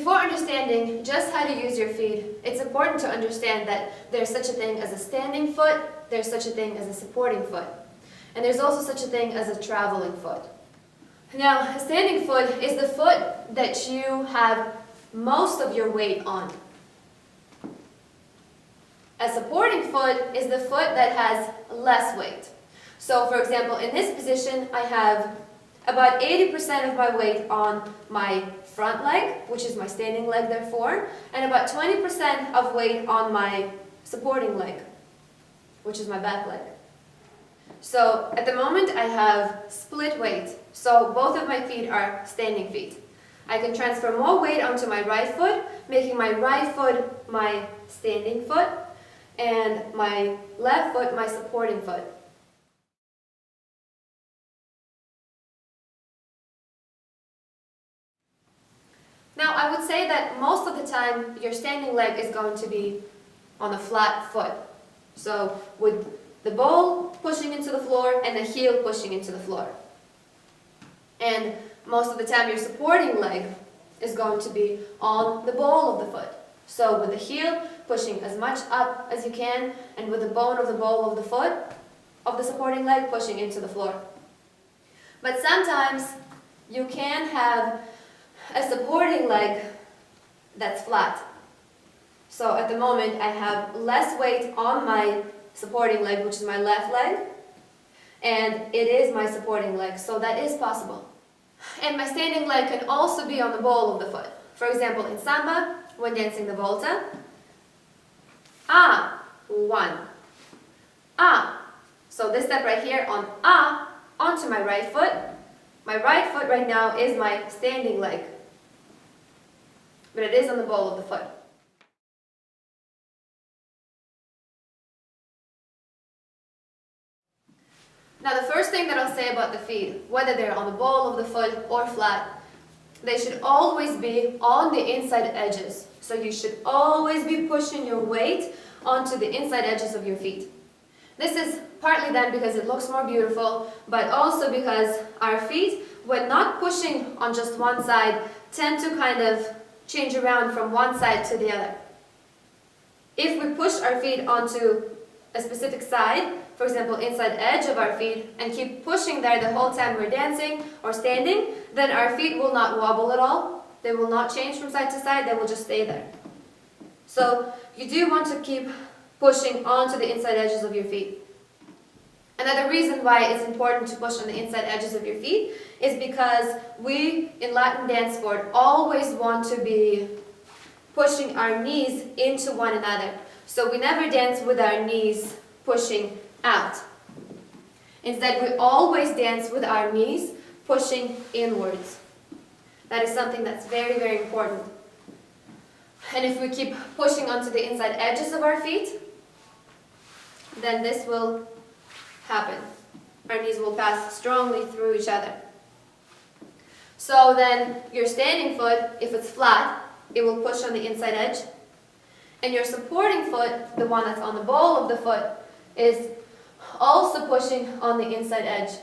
Before understanding just how to use your feet, it's important to understand that there's such a thing as a standing foot, there's such a thing as a supporting foot, and there's also such a thing as a traveling foot. Now, a standing foot is the foot that you have most of your weight on. A supporting foot is the foot that has less weight. So, for example, in this position, I have about 80% of my weight on my front leg, which is my standing leg therefore, and about 20% of weight on my supporting leg, which is my back leg. So at the moment I have split weight, so both of my feet are standing feet. I can transfer more weight onto my right foot, making my right foot my standing foot, and my left foot my supporting foot. Now, I would say that most of the time your standing leg is going to be on a flat foot. So with the ball pushing into the floor and the heel pushing into the floor. And most of the time your supporting leg is going to be on the ball of the foot. So with the heel pushing as much up as you can, and with the bone of the ball of the foot, of the supporting leg, pushing into the floor. But sometimes you can have a supporting leg that's flat. So at the moment I have less weight on my supporting leg, which is my left leg, and it is my supporting leg, so that is possible. And my standing leg can also be on the ball of the foot. For example, in samba, when dancing the volta, one, so this step right here on onto my right foot. My right foot right now is my standing leg, but it is on the ball of the foot. Now the first thing that I'll say about the feet, whether they're on the ball of the foot or flat, they should always be on the inside edges. So you should always be pushing your weight onto the inside edges of your feet. This is partly then because it looks more beautiful, but also because our feet, when not pushing on just one side, tend to kind of change around from one side to the other. If we push our feet onto a specific side, for example, inside edge of our feet, and keep pushing there the whole time we're dancing or standing, then our feet will not wobble at all. They will not change from side to side, they will just stay there. So you do want to keep pushing onto the inside edges of your feet. Another reason why it's important to push on the inside edges of your feet is because we, in Latin dance sport, always want to be pushing our knees into one another. So we never dance with our knees pushing out. Instead, we always dance with our knees pushing inwards. That is something that's very, very important. And if we keep pushing onto the inside edges of our feet, then this will happen. Our knees will pass strongly through each other. So then your standing foot, if it's flat, it will push on the inside edge. And your supporting foot, the one that's on the ball of the foot, is also pushing on the inside edge.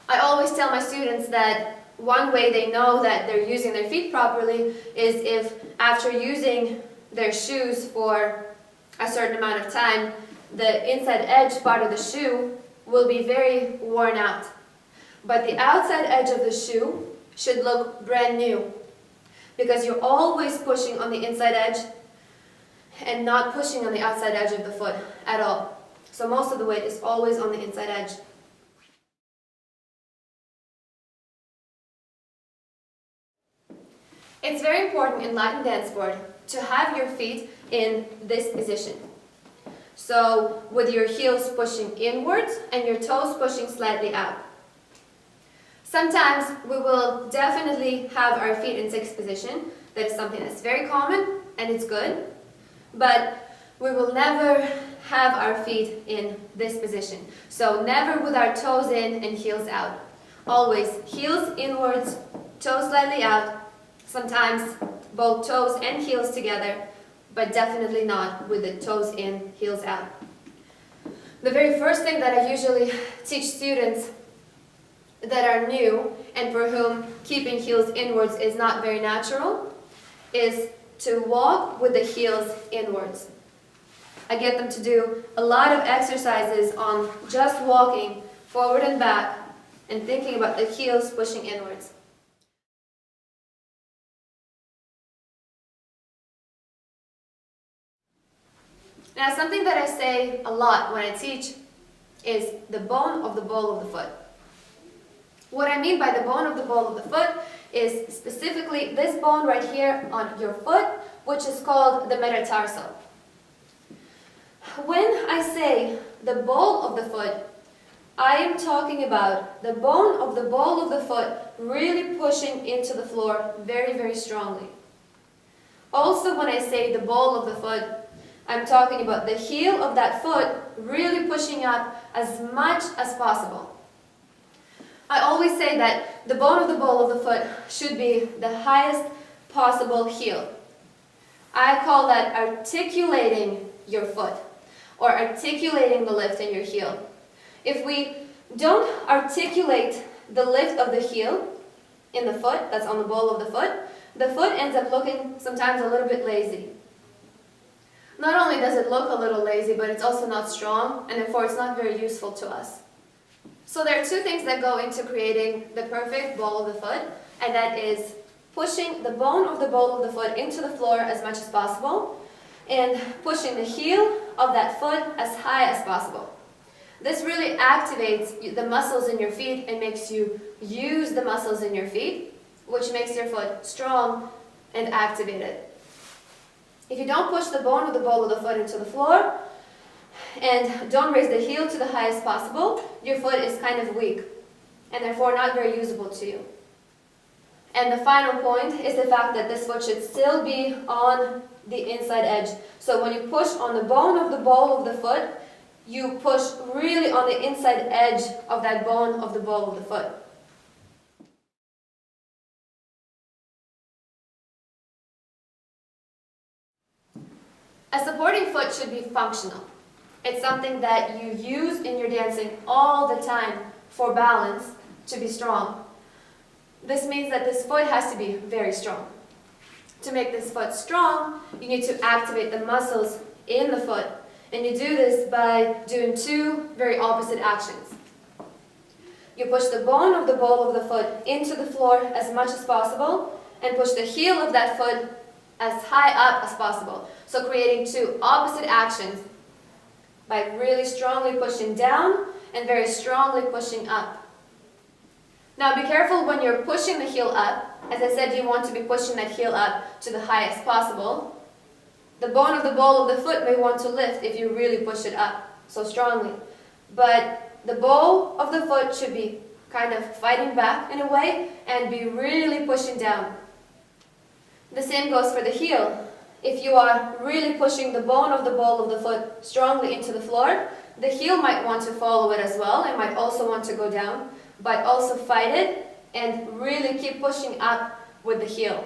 I always tell my students that one way they know that they're using their feet properly is if after using their shoes for a certain amount of time, the inside edge part of the shoe will be very worn out. But the outside edge of the shoe should look brand new, because you're always pushing on the inside edge and not pushing on the outside edge of the foot at all. So most of the weight is always on the inside edge. It's very important in Latin dance sport to have your feet in this position. So with your heels pushing inwards and your toes pushing slightly out. Sometimes we will definitely have our feet in sixth position. That is something that's very common and it's good. But we will never have our feet in this position. So never with our toes in and heels out. Always heels inwards, toes slightly out. Sometimes both toes and heels together, but definitely not with the toes in, heels out. The very first thing that I usually teach students that are new and for whom keeping heels inwards is not very natural is to walk with the heels inwards. I get them to do a lot of exercises on just walking forward and back and thinking about the heels pushing inwards. Now, something that I say a lot when I teach is the bone of the ball of the foot. What I mean by the bone of the ball of the foot is specifically this bone right here on your foot, which is called the metatarsal. When I say the ball of the foot, I am talking about the bone of the ball of the foot really pushing into the floor very, very strongly. Also, when I say the ball of the foot, I'm talking about the heel of that foot really pushing up as much as possible. I always say that the bone of the ball of the foot should be the highest possible heel. I call that articulating your foot, or articulating the lift in your heel. If we don't articulate the lift of the heel in the foot, that's on the ball of the foot ends up looking sometimes a little bit lazy. Not only does it look a little lazy, but it's also not strong, and therefore it's not very useful to us. So there are two things that go into creating the perfect ball of the foot, and that is pushing the bone of the ball of the foot into the floor as much as possible, and pushing the heel of that foot as high as possible. This really activates the muscles in your feet and makes you use the muscles in your feet, which makes your foot strong and activated. If you don't push the bone of the ball of the foot into the floor and don't raise the heel to the highest possible, your foot is kind of weak and therefore not very usable to you. And the final point is the fact that this foot should still be on the inside edge. So when you push on the bone of the ball of the foot, you push really on the inside edge of that bone of the ball of the foot. A supporting foot should be functional. It's something that you use in your dancing all the time for balance to be strong. This means that this foot has to be very strong. To make this foot strong, you need to activate the muscles in the foot. And you do this by doing two very opposite actions. You push the bone of the ball of the foot into the floor as much as possible and push the heel of that foot as high up as possible. So creating two opposite actions by really strongly pushing down and very strongly pushing up. Now be careful when you're pushing the heel up. As I said, you want to be pushing that heel up to the highest possible. The bone of the ball of the foot may want to lift if you really push it up so strongly. But the ball of the foot should be kind of fighting back in a way and be really pushing down. The same goes for the heel. If you are really pushing the bone of the ball of the foot strongly into the floor, the heel might want to follow it as well and might also want to go down, but also fight it and really keep pushing up with the heel.